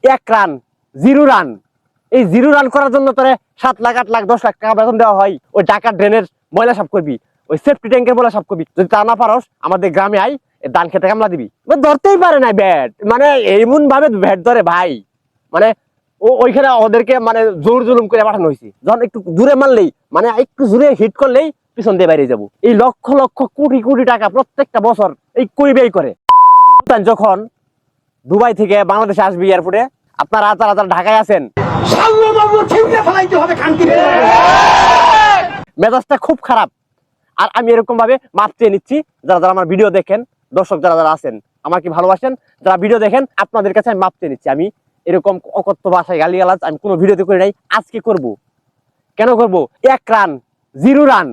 এক run, 0 run. এই 0 run করার জন্য তোরে 7 লাখ 8 লাখ 10 লাখ টাকা বেতন দেওয়া হয়। ওই ঢাকা ড্রেনের ময়লা সাফ করবি, ওই সেফটি ট্যাঙ্কের ময়লা সাফ করবি। যদি তা না পারস আমাদের গ্রামে আই, ধান খেতে কামলা দিবি। ধরতেই পারে না ব্যাট, মানে এমন ভাবে ব্যাট ধরে ভাই, মানে ওইখানে ওদেরকে মানে জোর জুলুম করে পাঠানো হয়েছে। যখন একটু দূরে মারলেই, মানে একটু জোরে হিট করলেই পিছন দিয়ে বাইরে যাবো। এই লক্ষ লক্ষ কোটি কোটি টাকা প্রত্যেকটা বছর এই করি ব্যয় করে। যখন দুবাই থেকে বাংলাদেশে আসবে এয়ারপোর্টে, আপনারা যারা ঢাকায় আছেন, মেজাজটা খুব খারাপ। আর আমি এরকম ভাবে মাপ চেয়ে নিচ্ছি, যারা যারা আমার ভিডিও দেখেন, দর্শক যারা যারা আছেন, আমাকে ভালোবাসেন, যারা ভিডিও দেখেন, আপনাদের কাছে আমি মাপ চেয়ে নিচ্ছি। আমি এরকম অকথ্য ভাষায় গালিগালাজ আমি কোনো ভিডিওতে করি নাই, আজকে করব। কেন করব? এক রান, 0 রান।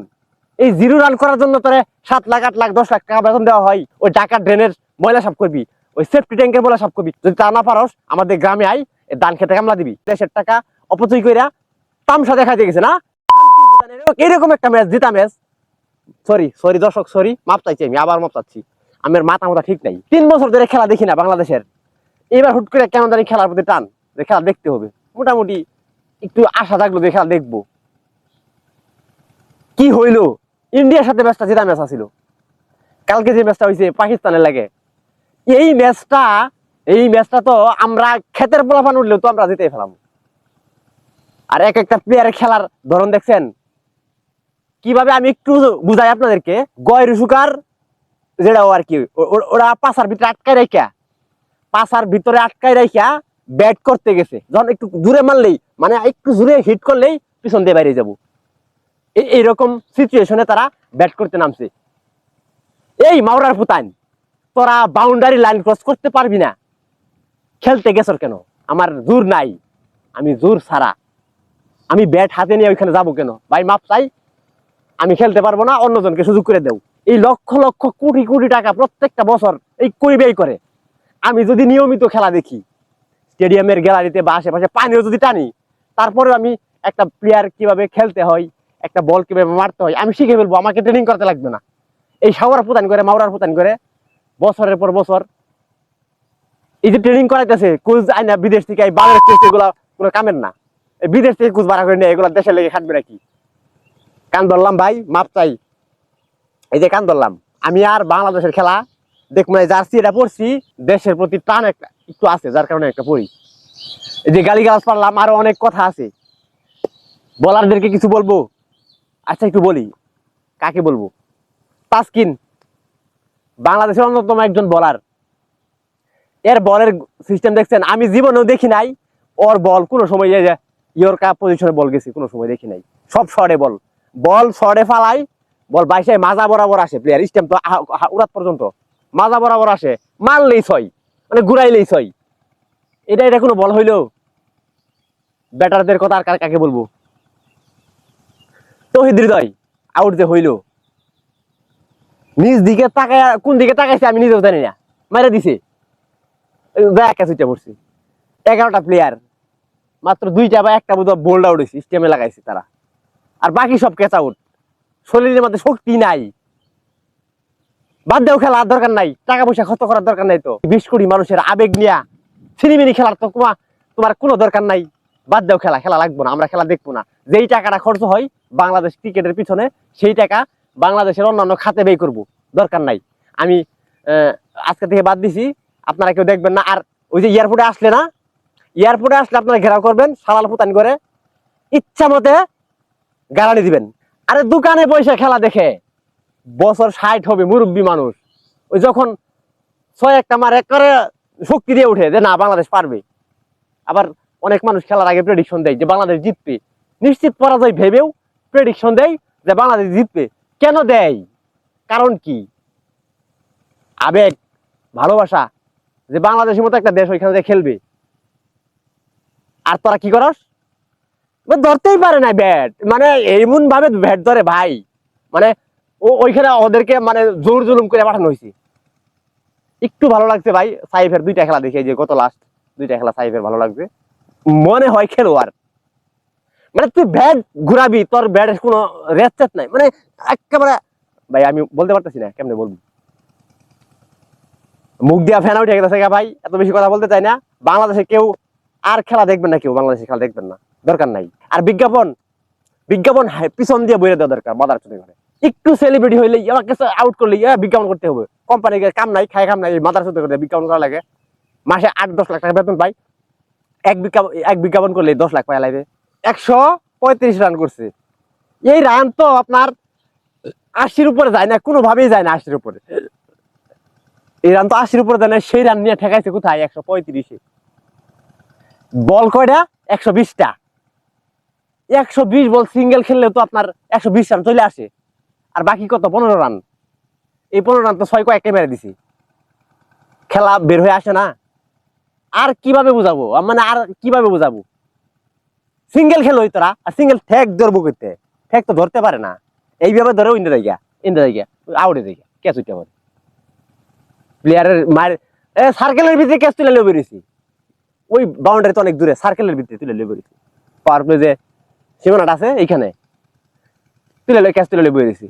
এই 0 রান করার জন্য তোরে 7 লাখ 8 লাখ 10 লাখ টাকা বেতন দেওয়া হয়। ওই ঢাকা ড্রেনের ময়লা সাফ করবি, ওই সেফটি ট্যাঙ্কের ময়লা সাফ করবি। যদি তা না পারস আমাদের গ্রামে আই, ধান খেতে কামলা দিবি। দেশের টাকা অপচয় কইরা তামসা দেখাইতে গেছে না। এরকম একটা ম্যাচ, জিতা ম্যাচ। সরি দর্শক, সরি, মাপ চাইছি, আমি আবার মাপ চাচ্ছি। আমার মাথা ঠিক নাই। 3 বছর ধরে খেলা দেখি না বাংলাদেশের। এবার হুট করে কেন জানি খেলার প্রতি টান, যে খেলা দেখতে হবে। মোটামুটি একটু আশা থাকলো যে খেলা দেখবো। কি হইলো? ইন্ডিয়ার সাথে ম্যাচটা জেতা ম্যাচ আছিল। কালকে যে ম্যাচটা হয়েছে পাকিস্তানের লাগে, এই ম্যাচটা তো আমরা ক্ষেতের পোলাপান উঠলেও তো আমরা জিতে ফেলাম। আর এক একটা প্লেয়ারের খেলার ধরন দেখছেন কিভাবে? আমি একটু বুঝাই আপনাদেরকে। গয় রুসুকার যেটাও আর কি, ওরা পাশার ভিতরে আটকায় রাইখা ব্যাট করতে গেছে। যখন একটু দূরে মারলেই, মানে একটু জোরে হিট করলেই পিছন দিয়ে বাইরে যাবো। এইরকম সিচুয়েশনে তারা ব্যাট করতে নামছে। এই মাওরার পুতান, তোরা বাউন্ডারি লাইন ক্রস করতে পারবি না, খেলতে গেছর কেন? আমার জোর নাই, আমি জোর ছাড়া, আমি ব্যাট হাতে নিয়ে ওইখানে যাবো কেন? ভাই মাপ চাই, আমি খেলতে পারবো না, অন্যজনকে সুযোগ করে দেও। এই লক্ষ লক্ষ কোটি কোটি টাকা প্রত্যেকটা বছর এই করি ব্যয় করে। আমি যদি নিয়মিত খেলা দেখি, স্টেডিয়ামের গ্যালারিতে বা আশেপাশে পানিও যদি টানি, তারপরে আমি একটা প্লেয়ার কিভাবে খেলতে হয়, একটা বল কিভাবে মারতে হয় আমি শিখে ফেলবো। আমাকে ট্রেনিং করতে লাগবে না। এই সাওয়ার পুতান করে, মাওরার পুতান করে বছরের পর বছর এই যে ট্রেনিং করাইতেছে, কোচ আইনা বিদেশ থেকে, এই বাজারের কোচ, এগুলা কোনো কামের না। এই বিদেশ থেকে কোচ ভাড়া করে নিয়ে এগুলা দেশের লেগে খাটবে নাকি? কান ধরলাম ভাই, মাপ চাই। এই যে কান ধরলাম, আমি আর বাংলাদেশের খেলা দেখবো না। জার্সি এটা পড়ছি, দেশের প্রতি টান একটা একটু আছে, যার কারণে একটা পড়ি। এই যে গালিগালাজ পারলাম, আরো অনেক কথা আছে, বলারদেরকে কিছু বলবো। আচ্ছা একটু বলি, কাকে বলবো? তাসকিন বাংলাদেশের অন্যতম একজন বলার। এর বলের সিস্টেম দেখছেন? আমি জীবনেও দেখি নাই ওর বল কোনো সময় ইয়র্কার পজিশনে বল গেছে, কোনো সময় দেখি নাই। সব শর্টে বল শর্টে ফালাই, বল বাইশে মাজা বরাবর আসে। প্লেয়ার স্টেম তো উড়াত পর্যন্ত মাজা বরাবর আসে, মারলেই 6, মানে ঘুরাইলেই 6। এটা কোনো বল হইলো? ব্যাটারদের কথা আর কাকে বলবো? তৌহিদ হৃদয় আউট যে হইলো, নিজ দিকে তাকায়, কোন দিকে তাকাইছে আমি নিজেও জানি না, মারা দিছে। পড়ছি 11টা প্লেয়ার, মাত্র 2টা বা 1টা বোধ বোল্ড আউট হয়েছে, স্টেমে লাগাইছে তারা। আর বাকি সব ক্যাচ আউট। শরীরের মধ্যে শক্তি নাই, বাদ দেও, খেলা আর দরকার নাই, টাকা পয়সা খরচ করার দরকার নাই। তো 20 কোটি মানুষের আবেগ নিয়া ছিনিমিনি খেলার তো তোমার কোনো দরকার নাই। বাদ দেও, খেলা লাগবো না, আমরা খেলা দেখবো না। যেই টাকাটা খরচ হয় বাংলাদেশ ক্রিকেটের পিছনে, সেই টাকা বাংলাদেশের অন্যান্য খাতে ব্যয় করবো, দরকার নাই। আমি আজকে থেকে বাদ দিছি, আপনারা কেউ দেখবেন না। আর ওই যে এয়ারপোর্টে আসলে আপনারা ঘেরাও করবেন, সালাল পুতান করে ইচ্ছা মতে গালানি দিবেন। আরে দোকানে পয়সা খেলা দেখে বছর 60 হবে, মুরব্বী মানুষ, ওই যখন 6-1টা মার এক করে শক্তি দিয়ে উঠে যে না বাংলাদেশ পারবে। আবার অনেক মানুষ খেলার আগে প্রেডিকশন দেয় যে বাংলাদেশ জিতবে, নিশ্চিত পরাজয় ভেবেও প্রেডিকশন দেয় যে বাংলাদেশ জিতবে। কেন দেয়? কারণ কি? আবেগ, ভালোবাসা, যে বাংলাদেশের মতো একটা দেশ ওইখানে খেলবে। আর তোরা কি করস? ধরতেই পারে না ব্যাট, মানে এমন ভাবে ব্যাট ধরে ভাই, মানে ওইখানে ওদেরকে মানে জোর জুলুম করে পাঠানো হয়েছে। একটু ভালো লাগছে ভাই সাইফের 2টা খেলা দেখে, যে গত লাস্ট 2টা খেলা সাইফের ভালো লাগছে। মনে হয় খেলোয়াড়, মানে তুই ব্যাট ঘুরাবি, তোর ব্যাটের কোনো রেচেট নাই, মানে একেবারে ভাই আমি বলতে পারতেছি না কেমনে বলবো। মুখ দিয়া ফ্যান উঠে গেছে ভাই, এত বেশি কথা বলতে চাই না। বাংলাদেশে কেউ আর খেলা দেখবেন না, কেউ বাংলাদেশে খেলা দেখবেন না, দরকার নাই। আর বিজ্ঞাপন বিজ্ঞাপন পিছন দিয়ে বইরে দেওয়া দরকার, মাদার চুরি করে। একটু সেলিব্রিটি হইলে আমার কাছে আউট করলে বিজ্ঞাপন করতে হবে। কোম্পানি কাম নাই, খায় কাম নাই, মাদার চুরি করে বিজ্ঞাপন করা লাগে। মাসে 8-10 লাখ টাকা বেতন পাই, এক বিজ্ঞাপন করলে 10 লাখ পাই লাগবে। 135 রান করছে। এই রান তো আপনার 80-র উপরে যায় না, কোনোভাবেই যায় না 80-র উপরে। এই রান তো 80-র উপরে যায় না, সেই রান নিয়ে ঠেকাইছে কোথায় 135-এ। বল কয়টা? 120টা। 120 বল সিঙ্গেল খেললে তো আপনার 120 রান চলে আসে। আর বাকি কত? 15 রান। এই 15 রান তো 6 কয়েকটা মেরে দিছি, খেলা বের হয়ে আসে না। আর কিভাবে বুঝাবো, মানে আর কিভাবে বুঝাবো? সিঙ্গেল খেলো তোরা, আর সিঙ্গেল ঠেক ধরবো করতে, ঠেক তো ধরতে পারে না। এইভাবে ধরে ইন্দা জায়গা আউটে জায়গা ক্যাচ উঠতে পারে। প্লেয়ারের মার সার্কেলের ভিতরে ক্যাচ তুলে লেগে বেরিয়েছি, ওই বাউন্ডারি তো অনেক দূরে, সার্কেলের ভিতরে তুলে লেগে বেরিয়েছি। পাওয়ার প্লে যে সীমানাটা আছে এইখানে তুলে ক্যাচ তুলে লেগে বেরিয়েছি।